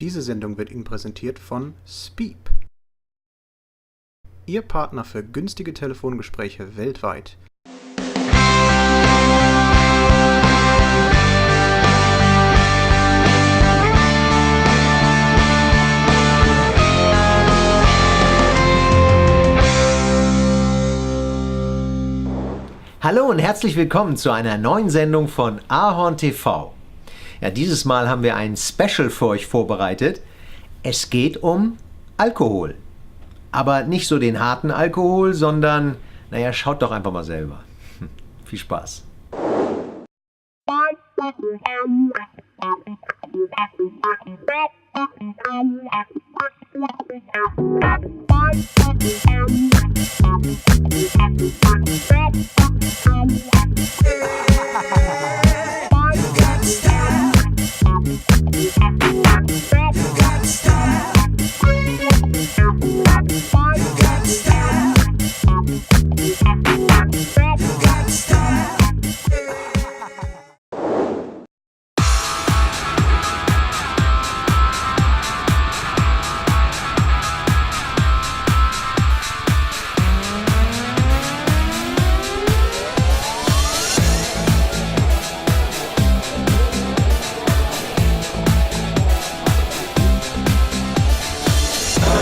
Diese Sendung wird Ihnen präsentiert von Speep. Ihr Partner für günstige Telefongespräche weltweit. Hallo und herzlich willkommen zu einer neuen Sendung von AhornTV. Ja, dieses Mal haben wir ein Special für euch vorbereitet. Es geht um Alkohol. Aber nicht so den harten Alkohol, sondern, naja, schaut doch einfach mal selber. Viel Spaß.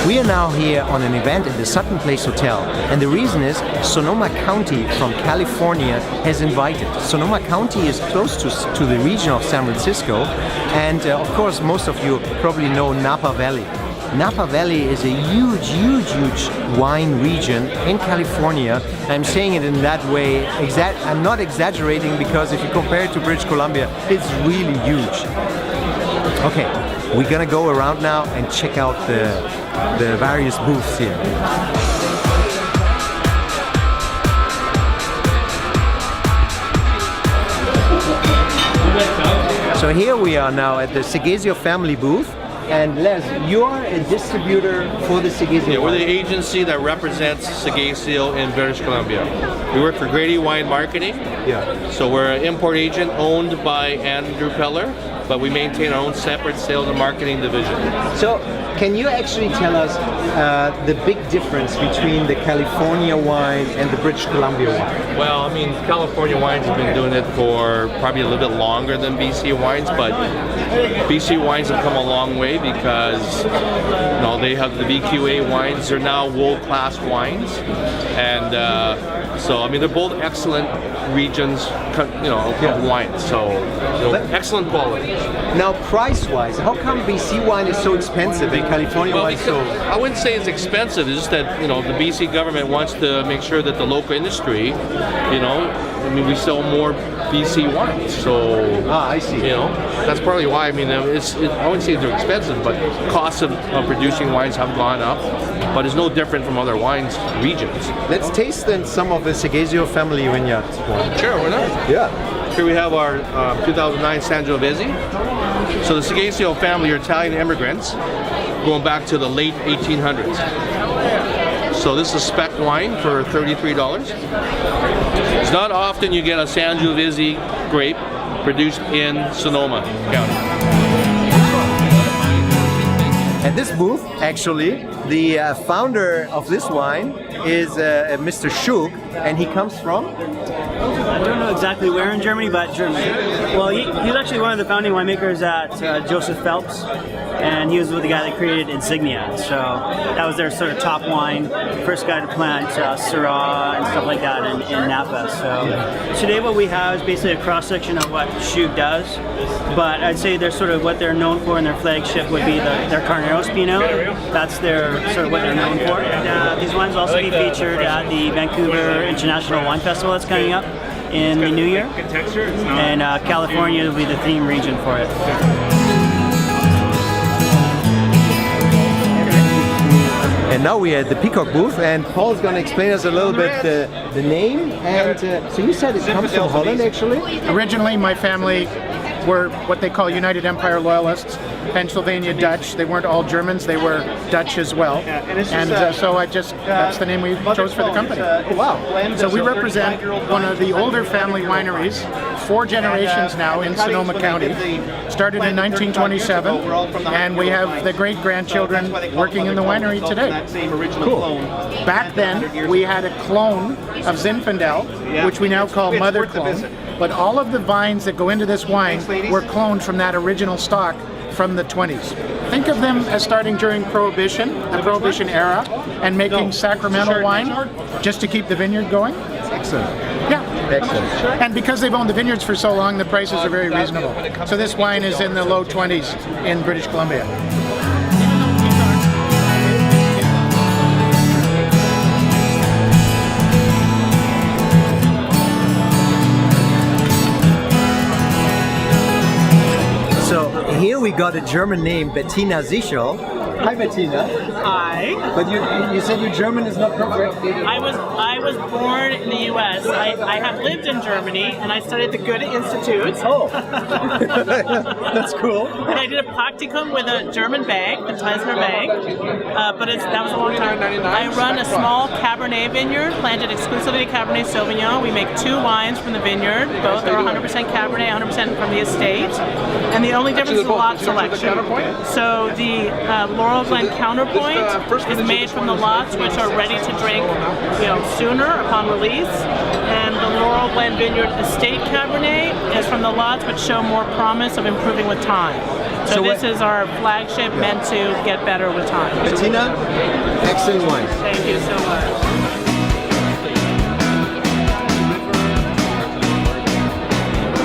We are now here on an event in the Sutton Place Hotel, and the reason is Sonoma County from California has invited. Sonoma County is close to the region of San Francisco, and of course most of you probably know Napa Valley. Napa Valley is a huge wine region in California. I'm saying it in that way, I'm not exaggerating, because if you compare it to British Columbia, it's really huge. Okay, we're gonna go around now and check out the various booths here. So here we are now at the Segesio family booth. And Les, you are a distributor for the Segesio. Yeah, we're the agency that represents Segesio in British Columbia. We work for Grady Wine Marketing. Yeah. So we're an import agent owned by Andrew Peller, but we maintain our own separate sales and marketing division. So, can you actually tell us the big difference between the California wine and the British Columbia wine? Well, I mean, California wines have been doing it for probably a little bit longer than BC wines, but BC wines have come a long way because they have the BQA wines. They're now world-class wines, and so I mean they're both excellent regions, of wines. So excellent quality. Now, price-wise, how come BC wine is so expensive and California wine is so? I wouldn't say it's expensive. It's just that the BC government wants to make sure that the local industry, we sell more BC wines. So I see. That's probably why. I mean, I wouldn't say they're expensive, but costs of producing wines have gone up. But it's no different from other wines regions. Let's taste then some of the Segesio family vineyard wine. Sure, why not? Yeah. Here we have our 2009 Sangiovese. So the Segesio family are Italian immigrants going back to the late 1800s. So this is spec wine for $33. It's not often you get a Sangiovese grape produced in Sonoma County. At this booth, actually, the founder of this wine is Mr. Schug, and he comes from? I don't know exactly where in Germany, but Germany. Well, he's actually one of the founding winemakers at Joseph Phelps, and he was the guy that created Insignia. So that was their sort of top wine, first guy to plant Syrah and stuff like that in Napa. So today what we have is basically a cross-section of what Schug does, but I'd say they're sort of what they're known for, and their flagship would be their Carneros Pinot. That's their sort of what they're known for. And these wines will also be featured at the Vancouver International Wine Festival that's coming up in the new year, and California will be the theme region for it. And now we're at the Peacock booth, and Paul's going to explain us a little bit the name. And so you said it comes from Holland, actually? Originally, my family were what they call United Empire Loyalists, Pennsylvania Dutch. They weren't all Germans, they were Dutch as well. And so that's the name we chose for the company. Wow. So we represent one of the older family wineries 4 generations now in Sonoma County. Started in 1927, and we have the great-grandchildren working in the winery today. Cool. Back then, we had a clone of Zinfandel, which we now call Mother Clone, but all of the vines that go into this wine were cloned from that original stock from the 20s. Think of them as starting during Prohibition, the Prohibition era, and making sacramental wine just to keep the vineyard going. Excellent. Yeah. Excellent. And because they've owned the vineyards for so long, the prices are very reasonable. So this wine is in the low 20s in British Columbia. Here we got a German name, Bettina Sichel. Hi, Bettina. Hi. But you said your German is not perfect. I was born in the U.S. I have lived in Germany, and I studied at the Goethe Institute. Oh, that's cool. And I did a practicum with a German bank, the Teisner Bank, but that was a long time. I run a small Cabernet vineyard, planted exclusively Cabernet Sauvignon. We make 2 wines from the vineyard. Both are 100% Cabernet, 100% from the estate. And the only difference is the lot selection. So the Laurel Glen Counterpoint is made from the lots which are ready to drink, sooner upon release, and the Laurel Glen Vineyard Estate Cabernet is from the lots which show more promise of improving with time. So this is our flagship, meant to get better with time. Bettina, excellent wine. Thank you so much.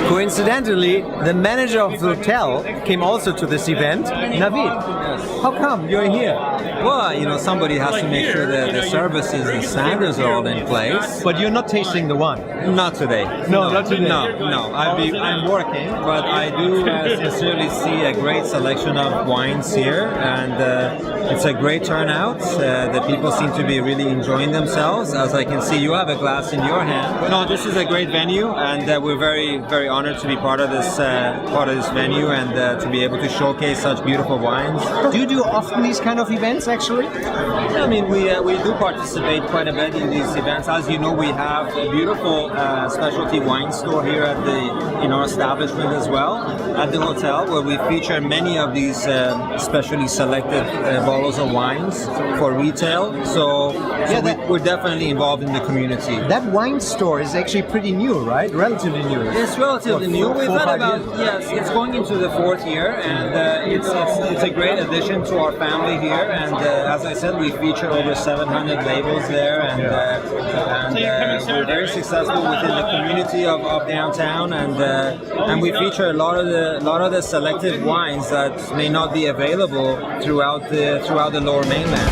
Coincidentally, the manager of the hotel came also to this event. Navid, how come you're here? Well, somebody has to make sure that the services and standards are all in place. But you're not tasting the wine. Not today. No, not today. No. I'm working, but I do sincerely see a great selection of wines here, and it's a great turnout. The people seem to be really enjoying themselves. As I can see, you have a glass in your hand. No, this is a great venue, and we're very, very honored to be part of this venue and to be able to showcase such beautiful wines. Do you do often these kind of events, actually? I mean, we do participate quite a bit in these events. As you know, we have a beautiful specialty wine store here in our establishment as well, at the hotel, where we feature many of these specially selected bottles of wines for retail. So we're definitely involved in the community. That wine store is actually pretty new, right? Relatively new. It's relatively new. We've had it's going into the 4th year, and it's a great addition to our family here. And as I said, we feature over 700 labels there, and we're very successful within the community of downtown, and we feature a lot of the selected wines that may not be available throughout the Lower Mainland.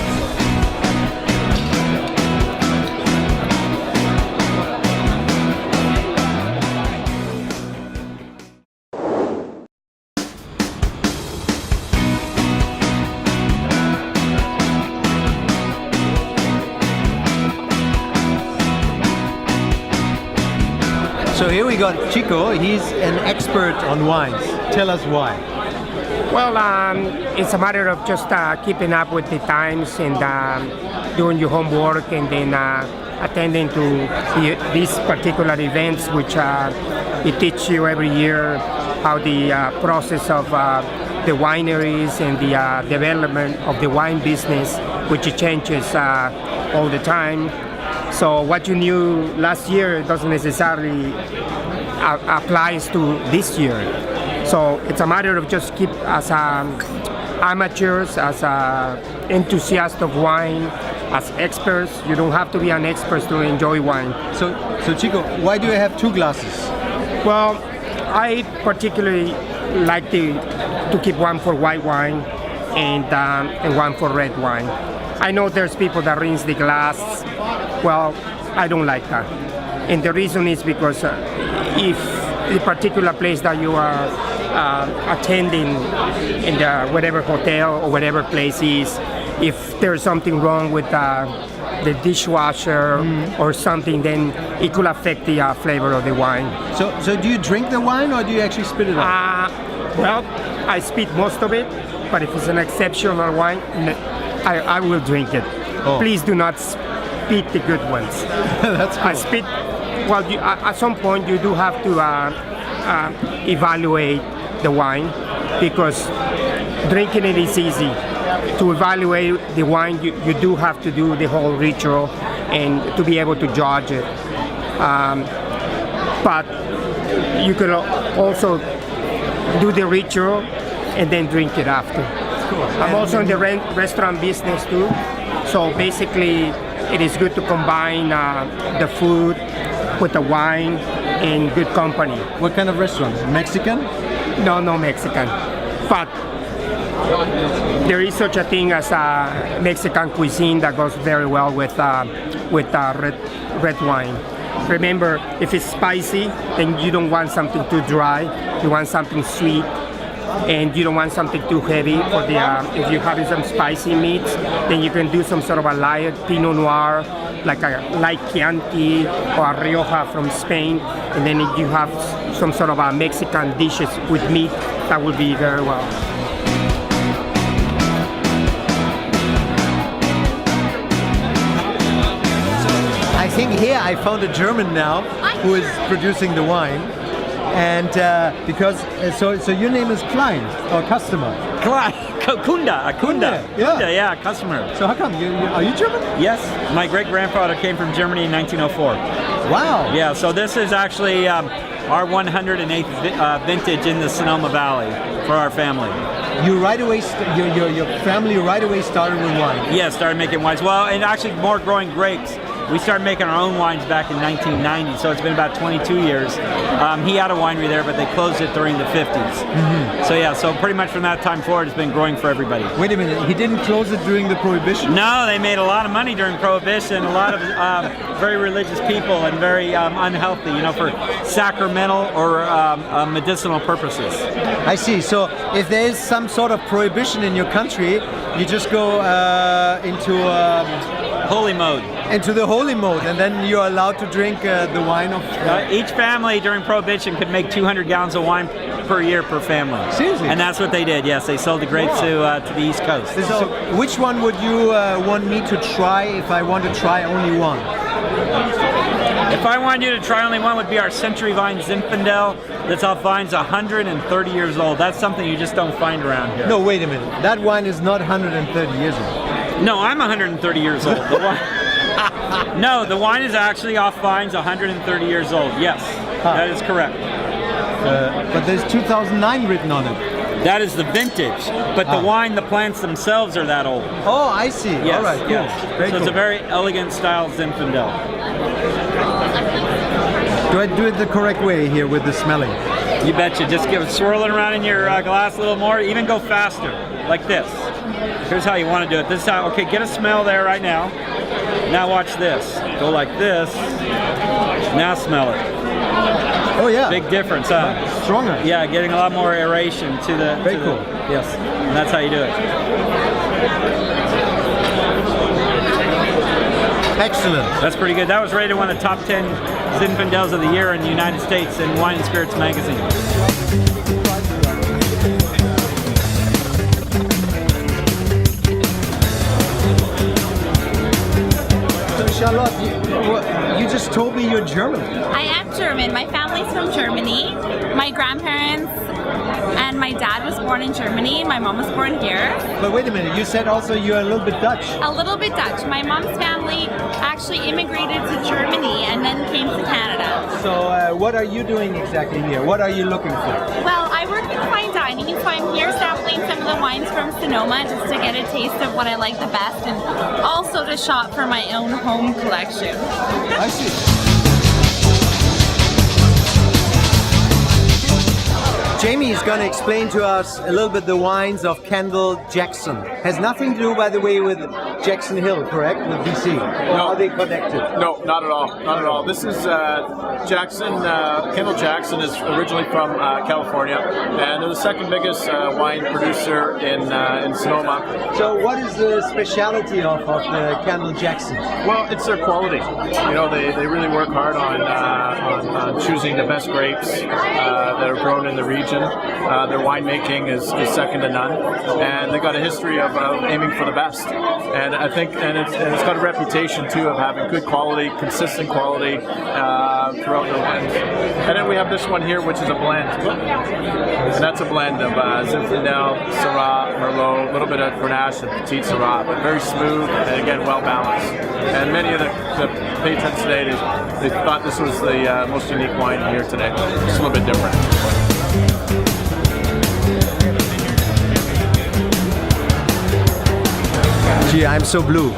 So here we got Chico. He's an expert on wines. Tell us why. Well, it's a matter of just keeping up with the times and doing your homework, and then attending to these particular events, which it teach you every year how the process of the wineries and the development of the wine business, which changes all the time. So what you knew last year doesn't necessarily applies to this year. So it's a matter of just keep as amateurs, as enthusiasts of wine, as experts. You don't have to be an expert to enjoy wine. So Chico, why do you have 2 glasses? Well, I particularly like to keep one for white wine and one for red wine. I know there's people that rinse the glass. Well, I don't like that. And the reason is because if the particular place that you are attending in whatever hotel or whatever place is, if there's something wrong with the dishwasher or something, then it could affect the flavor of the wine. So do you drink the wine or do you actually spit it out? Well, I spit most of it, but if it's an exceptional wine, I will drink it. Oh. Please do not spit the good ones. That's cool. I spit. Well, at some point you do have to evaluate the wine, because drinking it is easy. To evaluate the wine, you do have to do the whole ritual and to be able to judge it. But you can also do the ritual and then drink it after. Cool. I'm also in the restaurant business too. So basically, it is good to combine the food with the wine and good company. What kind of restaurant? Mexican? No Mexican. But there is such a thing as a Mexican cuisine that goes very well with red wine. Remember, if it's spicy, then you don't want something too dry. You want something sweet, and you don't want something too heavy. For the if you're having some spicy meats, then you can do some sort of a light Pinot Noir, like a light Chianti or a Rioja from Spain, and then if you have some sort of a Mexican dishes with meat, that would be very well. I think here I found a German now who is producing the wine, and because so your name is client or customer? Kunda, yeah, customer. So how come are you German? Yes, my great grandfather came from Germany in 1904. Wow. Yeah, so this is actually our 108th vintage in the Sonoma Valley for our family. You right away, your family right away started with wine. Yeah, started making wines. Well, and actually more growing grapes. We started making our own wines back in 1990, so it's been about 22 years. He had a winery there, but they closed it during the 50s. Mm-hmm. So yeah, so pretty much from that time forward, it's been growing for everybody. Wait a minute, he didn't close it during the Prohibition? No, they made a lot of money during Prohibition. A lot of very religious people and very unhealthy, for sacramental or medicinal purposes. I see. So if there is some sort of prohibition in your country, you just go into holy mode. Into the holy mode, and then you're allowed to drink the wine of... each family during Prohibition could make 200 gallons of wine per year per family. Seriously? And that's what they did, yes. They sold the grapes to the East Coast. So which one would you want me to try if I want to try only one? If I wanted you to try only one, would be our Century Vine Zinfandel. That's off vines 130 years old. That's something you just don't find around here. No, wait a minute. That wine is not 130 years old. No, I'm 130 years old. No, the wine is actually off vines 130 years old. Yes, that is correct. But there's 2009 written on it. That is the vintage, but the wine, the plants themselves are that old. Oh, I see. Yes, all right, cool. Yes. Very so cool. It's a very elegant style Zinfandel. Do I do it the correct way here with the smelling? You betcha. Just swirl it around in your glass a little more. Even go faster, like this. Here's how you want to do it. This is how. Okay, get a smell there right now. Now watch this. Go like this. Now smell it. Oh yeah. Big difference, huh? Stronger. Yeah, getting a lot more aeration to the... Very cool. Yes, and that's how you do it. Excellent. That's pretty good. That was rated one of the top 10 Zinfandels of the year in the United States in Wine and Spirits magazine. Charlotte, you just told me you're German. I am German. My family's from Germany. My grandparents and my dad was born in Germany. My mom was born here. But wait a minute, you said also you're a little bit Dutch. A little bit Dutch. My mom's family actually immigrated to Germany and then came to Canada. So what are you doing exactly here? What are you looking for? Well, I work in fine dining, so I'm here sampling some of the wines from Sonoma just to get a taste of what I like the best and also to shop for my own home collection. I see. Jamie is going to explain to us a little bit the wines of Kendall Jackson. Has nothing to do, by the way, with Jackson Hill, correct? With BC? Or are they connected? No, not at all. Not at all. This is Jackson. Kendall Jackson is originally from California, and they're the second biggest wine producer in Sonoma. So, what is the speciality of the Kendall Jackson? Well, it's their quality. They really work hard on choosing the best grapes that are grown in the region. reputation. Their winemaking is second to none, and they got a history of aiming for the best. And I think, and it's got a reputation too of having good quality, consistent quality throughout their wines. And then we have this one here, which is a blend, and that's a blend of Zinfandel, Syrah, Merlot, a little bit of Grenache and Petit Syrah, but very smooth and again well balanced. And many of the patrons today, they thought this was the most unique wine here today. Just a little bit different. Gee, I'm so blue.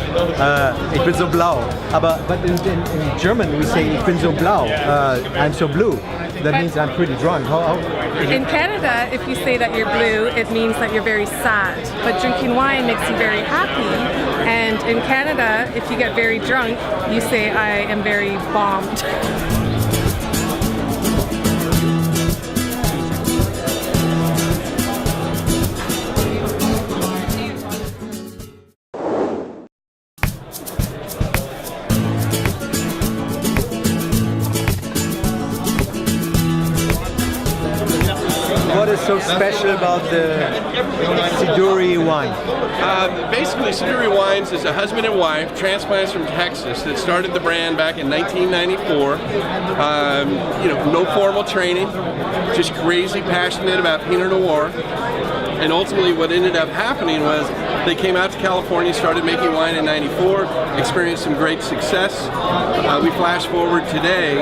Ich bin so blau. But in German we say ich bin so blau. I'm so blue. That means I'm pretty drunk. In Canada, if you say that you're blue, it means that you're very sad. But drinking wine makes you very happy. And in Canada, if you get very drunk, you say I am very bombed. What is so special about the Siduri wine? Basically, Siduri Wines is a husband and wife, transplants from Texas, that started the brand back in 1994. No formal training, just crazy passionate about Pinot Noir. And ultimately what ended up happening was they came out to California, started making wine in '94, experienced some great success. We flash forward today.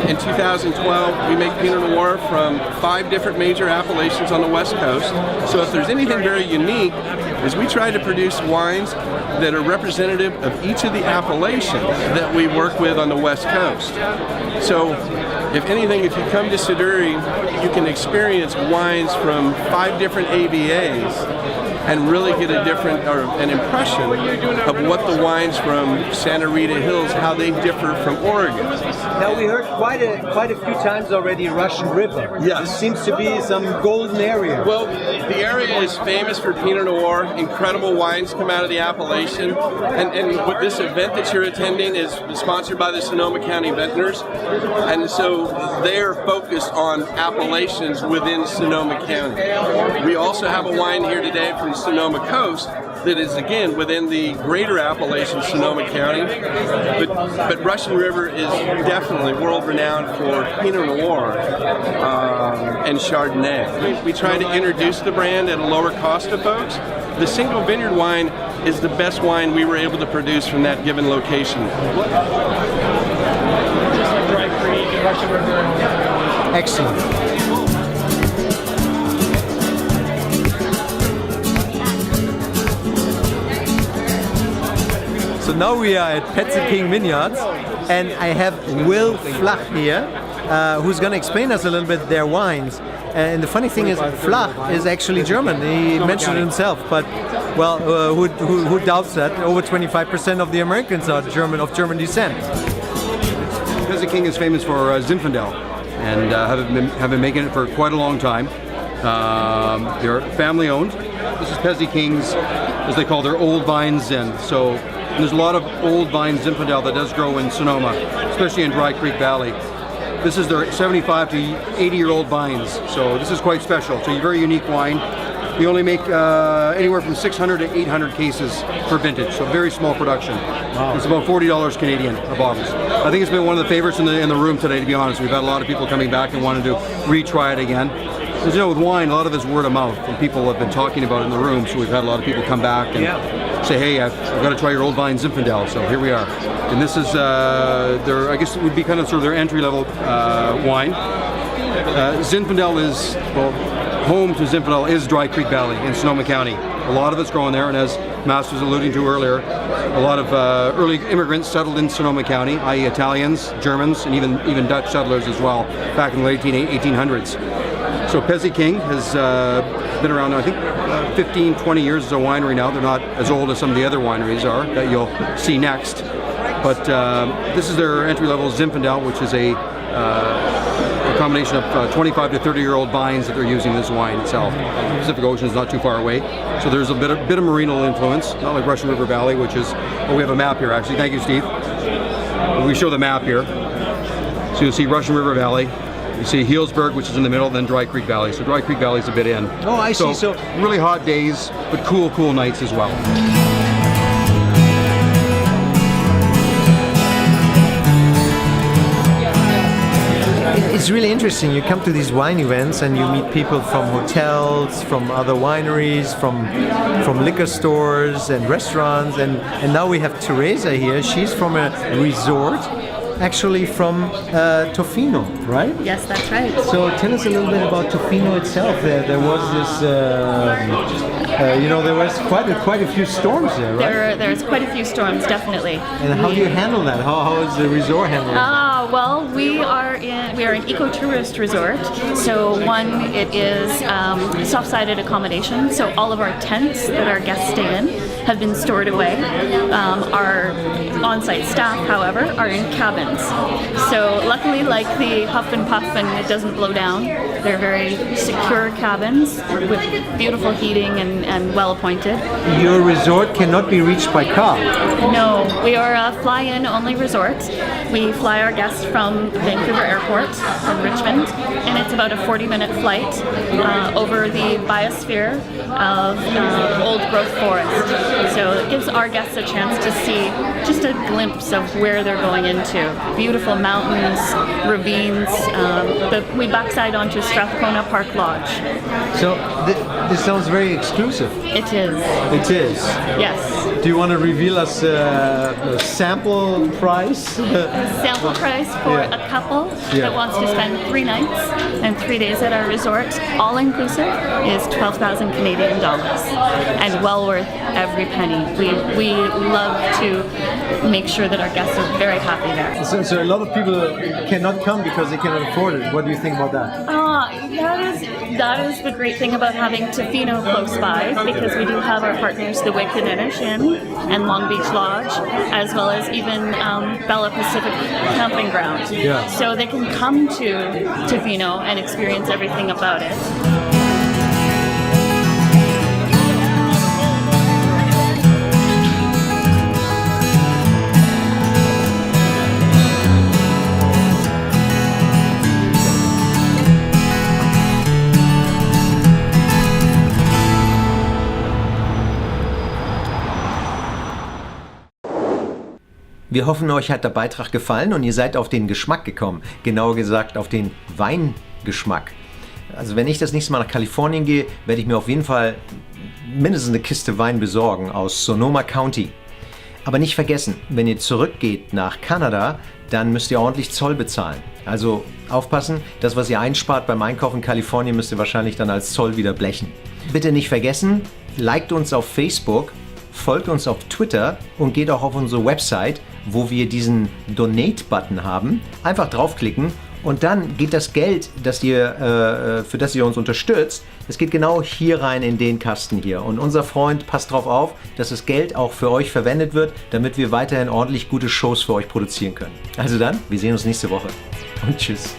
In 2012, we make Pinot Noir from 5 different major appellations on the West Coast. So if there's anything very unique, is we try to produce wines that are representative of each of the appellations that we work with on the West Coast. So if anything, if you come to Siduri, you can experience wines from 5 different AVAs and really get a different, or an impression of what the wines from Santa Rita Hills, how they differ from Oregon. Now we heard quite a few times already Russian River. Yes. This seems to be some golden area. Well, the area is famous for Pinot Noir. Incredible wines come out of the appellation. And what this event that you're attending is sponsored by the Sonoma County Vintners. And so they are focused on appellations within Sonoma County. We also have a wine here today from Sonoma Coast that is again within the greater Appalachian Sonoma County, but Russian River is definitely world renowned for Pinot Noir and Chardonnay. We try to introduce the brand at a lower cost to folks. The single vineyard wine is the best wine we were able to produce from that given location. Excellent. So now we are at Patsy King Vineyards, and I have Will Flach here, who's going to explain us a little bit their wines. And the funny thing is, Flach is actually German. He mentioned it himself, but well, who doubts that? Over 25% of the Americans are German, of German descent. Patsy King is famous for Zinfandel, and have been making it for quite a long time. They're family owned. This is Patsy King's, as they call their old vine Zin. So there's a lot of old vine Zinfandel that does grow in Sonoma, especially in Dry Creek Valley. This is their 75 to 80-year-old vines, so this is quite special. It's a very unique wine. We only make anywhere from 600 to 800 cases per vintage, so very small production. Wow. It's about $40 Canadian a bottle. I think it's been one of the favorites in the room today, to be honest. We've had a lot of people coming back and wanting to retry it again. Because, you know, with wine, a lot of it's word of mouth, and people have been talking about it in the room, so we've had a lot of people come back and say, hey, I've got to try your old vine Zinfandel, so here we are. And this is, I guess it would be kind of sort of their entry-level wine. Zinfandel is, well, home to Zinfandel is Dry Creek Valley in Sonoma County. A lot of it's grown there, and as Master was alluding to earlier, a lot of early immigrants settled in Sonoma County, i.e. Italians, Germans, and even Dutch settlers as well, back in the late 1800s. So Patsy King has been around, I think, 15, 20 years as a winery now. They're not as old as some of the other wineries are that you'll see next. But this is their entry-level Zinfandel, which is a combination of 25 to 30-year-old vines that they're using in this wine itself. The Pacific Ocean is not too far away, so there's a bit of Merino influence, not like Russian River Valley, which is, we have a map here actually. Thank you, Steve. We show the map here. So you'll see Russian River Valley. You see Healdsburg, which is in the middle, then Dry Creek Valley. So Dry Creek Valley is a bit in. Oh, I see. So really hot days, but cool nights as well. It's really interesting. You come to these wine events and you meet people from hotels, from other wineries, from liquor stores and restaurants, and now we have Teresa here. She's from a resort, actually from Tofino, right? Yes, that's right. So tell us a little bit about Tofino itself. There was this, there was quite a few storms there, right? There's quite a few storms, definitely. And how do you handle that? How is the resort handling that? Well, we are an eco-tourist resort. So it is soft-sided accommodation. So all of our tents that our guests stay in have been stored away. Our on-site staff, however, are in cabins. So luckily, like the huff and puff and it doesn't blow down, they're very secure cabins with beautiful heating and well appointed. Your resort cannot be reached by car? No, we are a fly-in only resort. We fly our guests from Vancouver Airport, from Richmond, and it's about a 40-minute flight over the biosphere of old growth forest. So it gives our guests a chance to see just a glimpse of where they're going into. Beautiful mountains, ravines, but we backside onto Strathcona Park Lodge. So this sounds very exclusive. It is. It is? Yes. Do you want to reveal us a sample price? Sample price for a couple that wants to spend 3 nights and 3 days at our resort, all inclusive, is 12,000 Canadian dollars, and well worth every penny. We love to make sure that our guests are very happy there. So a lot of people cannot come because they cannot afford it. What do you think about that? That is the great thing about having Tofino close by, because we do have our partners, the Wicked Inn and Long Beach Lodge, as well as even Bella Pacific Camping Ground. Yeah. So they can come to Tofino and experience everything about it. Wir hoffen, euch hat der Beitrag gefallen und ihr seid auf den Geschmack gekommen. Genauer gesagt auf den Weingeschmack. Also wenn ich das nächste Mal nach Kalifornien gehe, werde ich mir auf jeden Fall mindestens eine Kiste Wein besorgen aus Sonoma County. Aber nicht vergessen, wenn ihr zurückgeht nach Kanada, dann müsst ihr ordentlich Zoll bezahlen. Also aufpassen, das was ihr einspart beim Einkauf in Kalifornien müsst ihr wahrscheinlich dann als Zoll wieder blechen. Bitte nicht vergessen, liked uns auf Facebook, folgt uns auf Twitter und geht auch auf unsere Website, wo wir diesen Donate-Button haben. Einfach draufklicken und dann geht das Geld, für das ihr uns unterstützt, es geht genau hier rein in den Kasten hier. Und unser Freund passt darauf auf, dass das Geld auch für euch verwendet wird, damit wir weiterhin ordentlich gute Shows für euch produzieren können. Also dann, wir sehen uns nächste Woche und tschüss.